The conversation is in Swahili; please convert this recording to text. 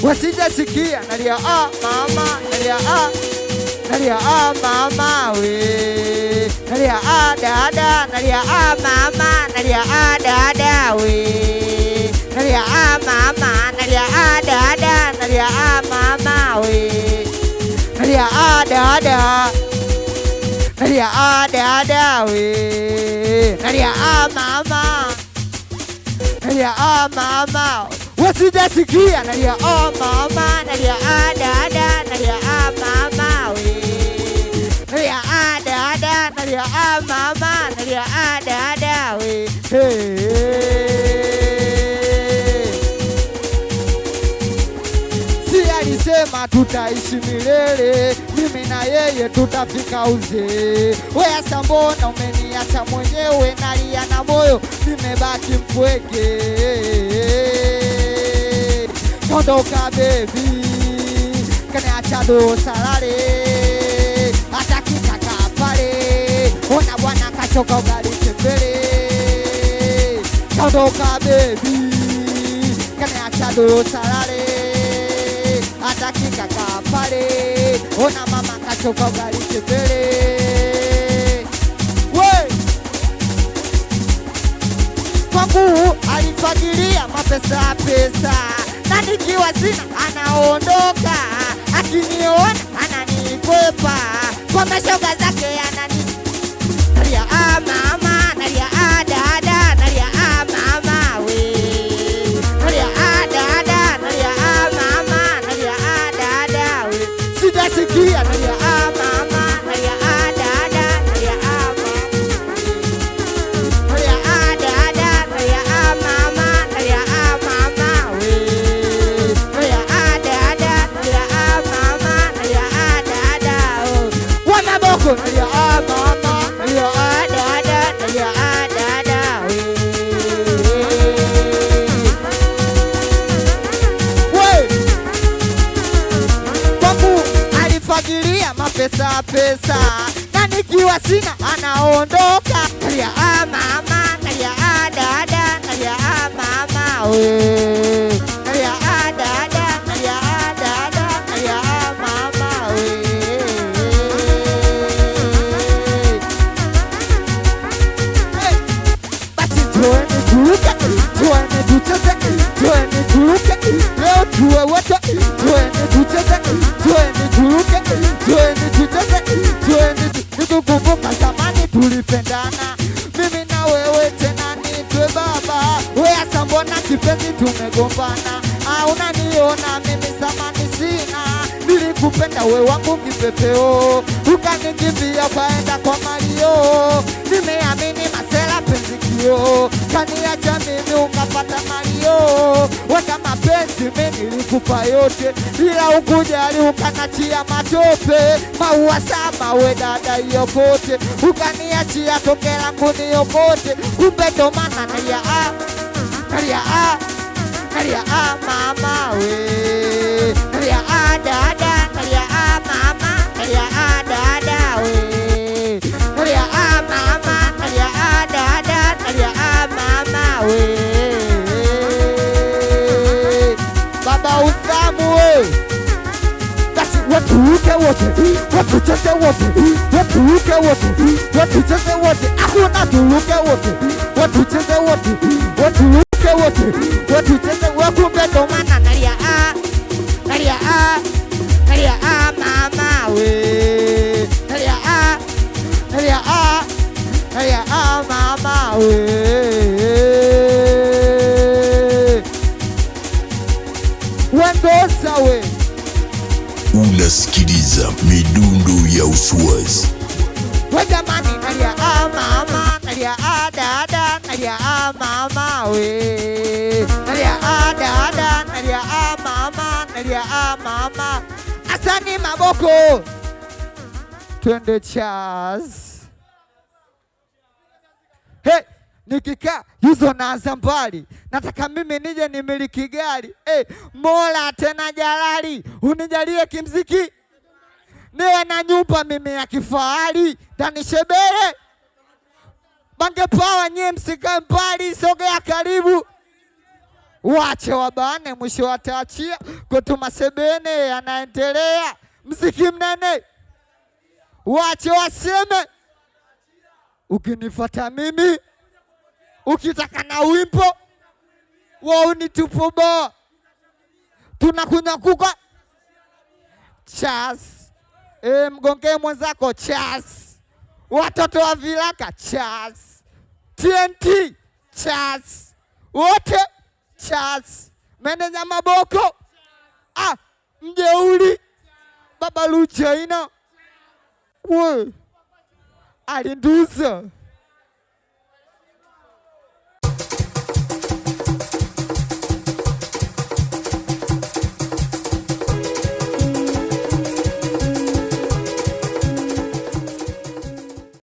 wasijasikia nalia mama, nalia nalia mama we, nalia dada, nalia mama, nalia dada we, nalia mama, nalia dada, nalia mama we, nalia dada, nalia dada we, nalia mama, nalia mama, wasijasikia nalia mama, nalia dada, nalia mama we, nalia dada, nalia mama, nalia dada we. Si alisema tutaishi milele, mimi na yeye tutafika uzee. Wewe mbona umeniacha mwenyewe, nalia na moyo nimebaki mpweke. Ondoka baby, kaniacha dosalale, hata kitaka pale, ona bwana kachoka ugali tembele. Ondoka baby, kaniacha dosalale, hata kitaka pale, ona mama kachoka ugali tembele. Kwangu alifagilia mapesa pesa, na nikiwa sina anaondoka, akiniona ananikwepa, kwa mashoga zake anani nalia mama, nalia dada, nalia mama we, nalia dada, nalia mama, nalia dada we. Sijasikia nalia mama, nalia dada, nalia mama, nalia dada, nalia mama, nalia mama we, nalia dada, nalia mama, nalia dada oh. Wana boko nalia mama, nalia dada, nalia dada we. Kwangu alifagilia mapesa pesa, na nikiwa sina anaondoka, nalia mama, nalia dada, nalia mama we, nalia dada, nalia dada, nalia mama we. Basi tuende turuke, tuende tucheze, tuende turuke, leo tuwe wote, tuende tucheze, tuende turuke, tuende tucheze, tuende tukumbuka zamani tulipendana, mimi na wewe tena nitwe baba. Wewe mbona kipenzi tumegombana, unaniona mimi zamani sina, nilikupenda we wangu kipepeo, ukanikimbia kaenda kwa Mario, nimeamini masela penzi kio, kaniacha mimi ukapata Mario. Weka mapenzi mimi nilikupa yote, ila ukujali ukanachia matope, maua sama we dada yokote, ukaniachia toke langu niokote, kumbe ndo maana nalia nalia nalia mama we, nalia dada, nalia mama, nalia dada we, nalia mama, nalia dada, nalia mama we. Baba utamu we, basi waturuke wote, watucheze wote, waturuke wote, watucheze wote, hakuna turuke wote, watucheze wote, waturuke wote, watucheze wakumbe ndo maana nalia nalia nalia mama we, nalia nalia nalia mama we. Wandosa we, unasikiliza midundo ya Uswazi. Wajamani nalia mama, nalia dada, nalia mama we, nalia dada, nalia mama, nalia mama. Asani maboko, twende Charles. Hey, nikikaa hizo naanza mbali, nataka mimi nije nimiliki gari. Hey, Mola tena jalali, unijalie kimziki, niwe na nyumba mimi ya kifahari, ndani Shebele Bange Power. Nye msikae mbali, sogea karibu. Wache wabane, mwisho wataachia. Kwetu Masebene yanaendelea mziki mnene. Wache waseme, ukinifuata mimi, ukitaka na wimbo wao ni tupoboa, tunakunya kuka chas. Mgongee mwenzako chas. Watoto wa Vilaka chas. TNT chas. Wote chas. Meneja Maboko mjeuli Baba Luchaina we alinduza